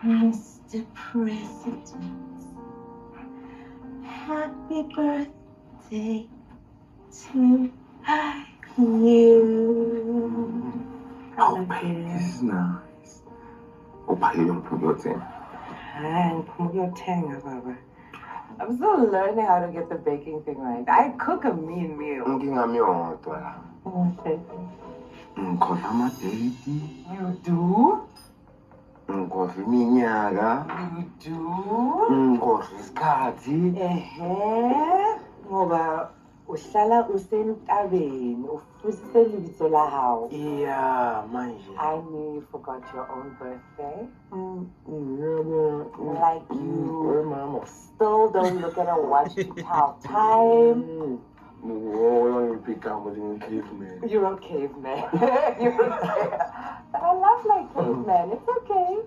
Mr. President, happy birthday to you. Oh, baby, this is nice. Oh, baby, you want to put your thing? And put your tongue, Baba. I'm still learning how to get the baking thing right. I cook a mean meal. Okay. Because I'm a baby. You do? Because iminyaka. You do? Because isikhathi. Ngoba uhlala usentabeni ufuse libitso la hao. Yeah, manje. I knew you forgot your own birthday. Yeah, like you Where mama? still don't look at a watch to tell time. You pick out with a caveman. You're a caveman. You're a caveman. But I love like caveman. It's okay.